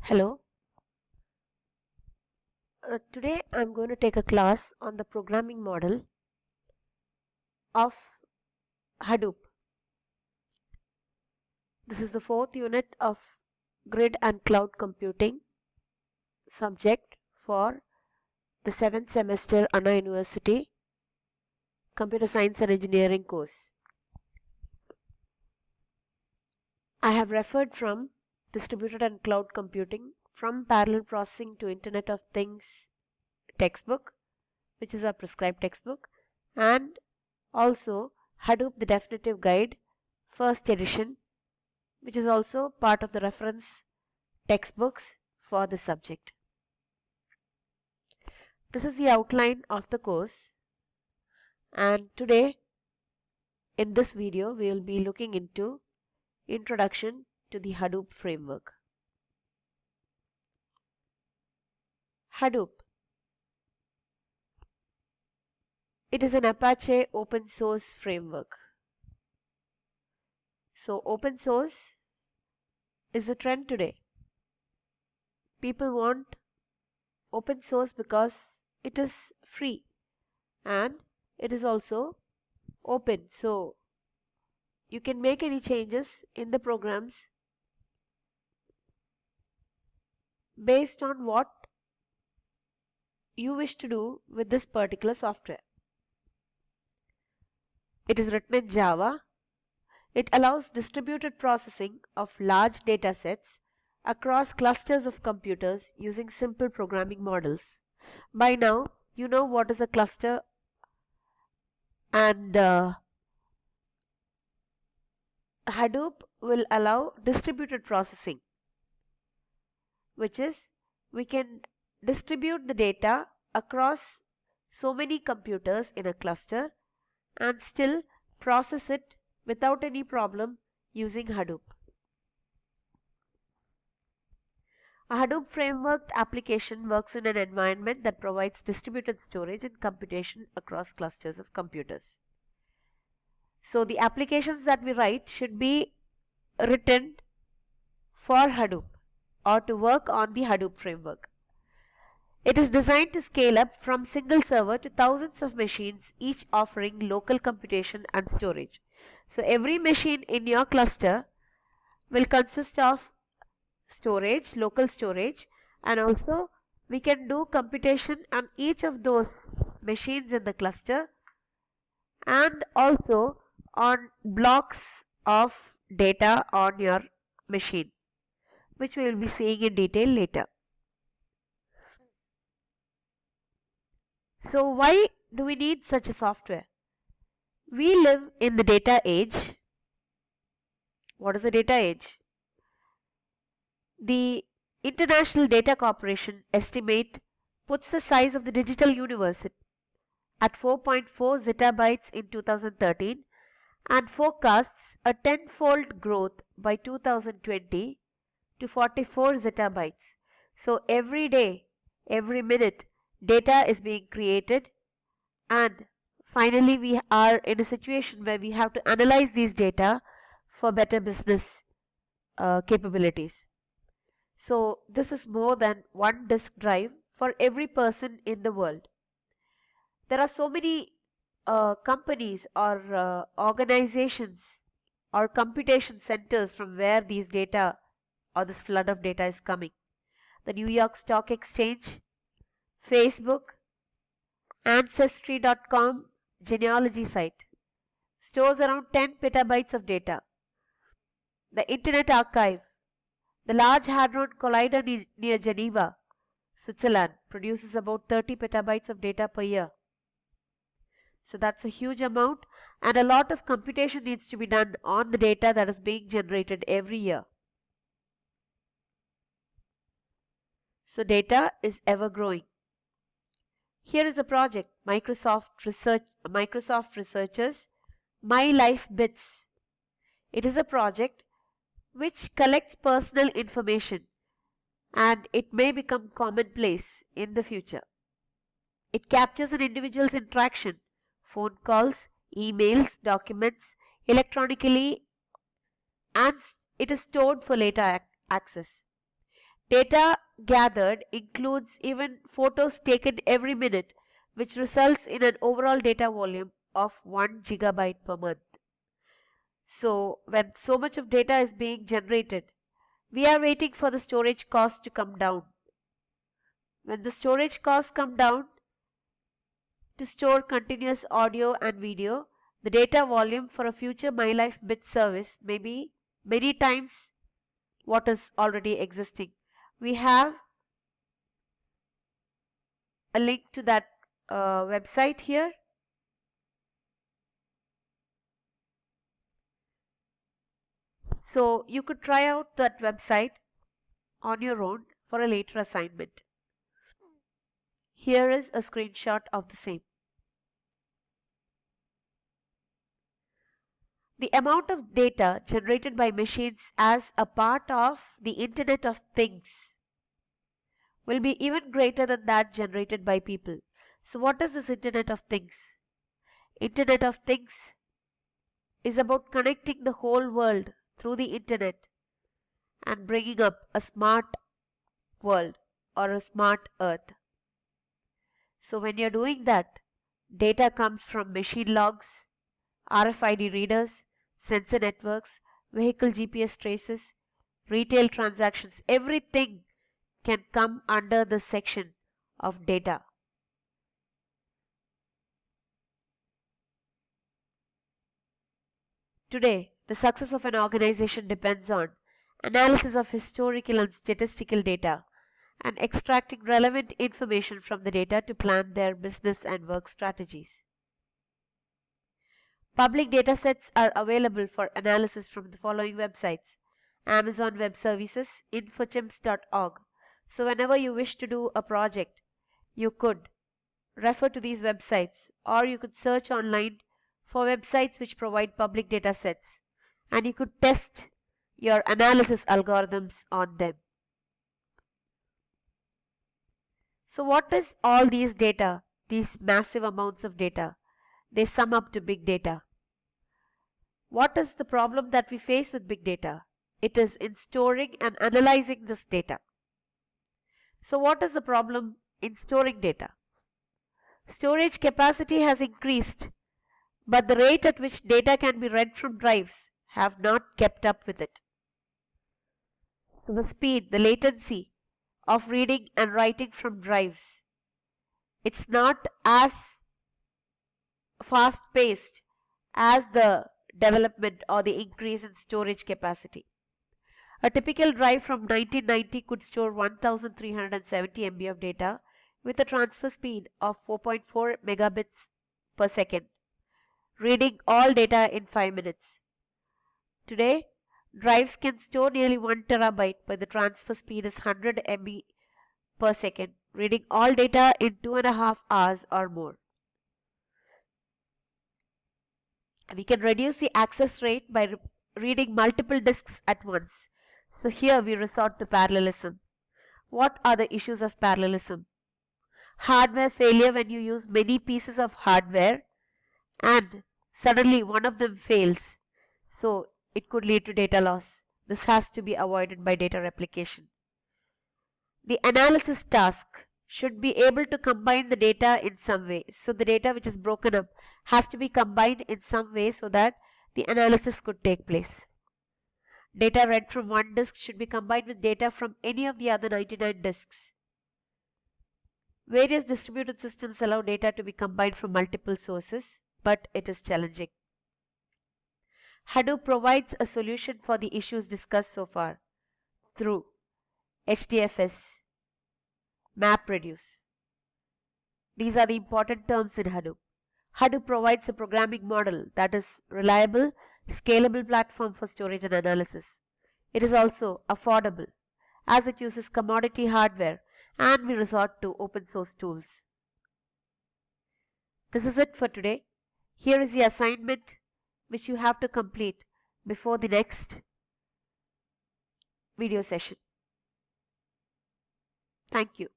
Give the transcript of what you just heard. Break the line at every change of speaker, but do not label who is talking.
Hello. Today I'm going to take a class on the programming model of Hadoop. This is the fourth unit of Grid and Cloud Computing subject for the 7th semester Anna University Computer Science and Engineering course. I have referred from Distributed and Cloud Computing from Parallel Processing to Internet of Things textbook, which is our prescribed textbook, and also Hadoop the Definitive Guide, first edition, which is also part of the reference textbooks for the subject. This is the outline of the course, and today in this video we will be looking into Introduction to the Hadoop Framework. Hadoop. It is an Apache open source framework. So open source is a trend today. People want open source because it is free and it is also open. So you can make any changes in the programs based on what you wish to do with this particular software. It is written in Java. It allows distributed processing of large data sets across clusters of computers using simple programming models. By now, you know what is a cluster, and Hadoop will allow distributed processing, which is we can distribute the data across so many computers in a cluster and still process it without any problem using Hadoop. A Hadoop framework application works in an environment that provides distributed storage and computation across clusters of computers. So the applications that we write should be written for Hadoop or to work on the Hadoop framework. It is designed to scale up from single server to thousands of machines, each offering local computation and storage. So every machine in your cluster will consist of storage, local storage, and also we can do computation on each of those machines in the cluster and also on blocks of data on your machine, which we will be seeing in detail later. So why do we need such a software? We live in the data age. What is the data age? The International Data Corporation estimate puts the size of the digital universe at 4.4 zettabytes in 2013 and forecasts a tenfold growth by 2020 to 44 zettabytes. So every day, every minute, data is being created, and finally we are in a situation where we have to analyze these data for better business capabilities. So this is more than one disk drive for every person in the world. There are so many companies or organizations or computation centers from where these data or this flood of data is coming. The New York Stock Exchange, Facebook, Ancestry.com genealogy site stores around 10 petabytes of data. The Internet Archive, the Large Hadron Collider near Geneva, Switzerland, produces about 30 petabytes of data per year. So that's a huge amount, and a lot of computation needs to be done on the data that is being generated every year. So data is ever growing. Here is a project, Microsoft researchers, My Life Bits. It is a project which collects personal information and it may become commonplace in the future. It captures an individual's interaction, phone calls, emails, documents electronically, and it is stored for later access. Data gathered includes even photos taken every minute, which results in an overall data volume of 1 gigabyte per month. So when so much of data is being generated, we are waiting for the storage cost to come down. When the storage costs come down to store continuous audio and video, the data volume for a future MyLife bit service may be many times what is already existing. We have a link to that website here. So you could try out that website on your own for a later assignment. Here is a screenshot of the same. The amount of data generated by machines as a part of the Internet of Things will be even greater than that generated by people. So what is this Internet of Things? Internet of Things is about connecting the whole world through the Internet and bringing up a smart world or a smart earth. So when you're doing that, data comes from machine logs, RFID readers, sensor networks, vehicle GPS traces, retail transactions. Everything can come under the section of data. Today, the success of an organization depends on analysis of historical and statistical data and extracting relevant information from the data to plan their business and work strategies. Public datasets are available for analysis from the following websites: Amazon Web Services, infochimps.org. So whenever you wish to do a project, you could refer to these websites, or you could search online for websites which provide public datasets, and you could test your analysis algorithms on them. So what is all these data, these massive amounts of data? They sum up to big data. What is the problem that we face with big data? It is in storing and analyzing this data. So what is the problem in storing data? Storage capacity has increased, but the rate at which data can be read from drives have not kept up with it. So the speed, the latency of reading and writing from drives, it's not as fast paced as the development or the increase in storage capacity. A typical drive from 1990 could store 1370 MB of data with a transfer speed of 4.4 megabits per second, reading all data in 5 minutes. Today, drives can store nearly 1 terabyte, but the transfer speed is 100 MB per second, reading all data in 2.5 hours or more. We can reduce the access rate by reading multiple disks at once. So here we resort to parallelism. What are the issues of parallelism? Hardware failure when you use many pieces of hardware and suddenly one of them fails. So it could lead to data loss. This has to be avoided by data replication. The analysis task should be able to combine the data in some way. So the data which is broken up has to be combined in some way so that the analysis could take place. Data read from one disk should be combined with data from any of the other 99 disks. Various distributed systems allow data to be combined from multiple sources, but it is challenging. Hadoop provides a solution for the issues discussed so far through HDFS, MapReduce. These are the important terms in Hadoop. Hadoop provides a programming model that is reliable, scalable platform for storage and analysis. It is also affordable as it uses commodity hardware and we resort to open source tools. This is it for today. Here is the assignment which you have to complete before the next video session. Thank you.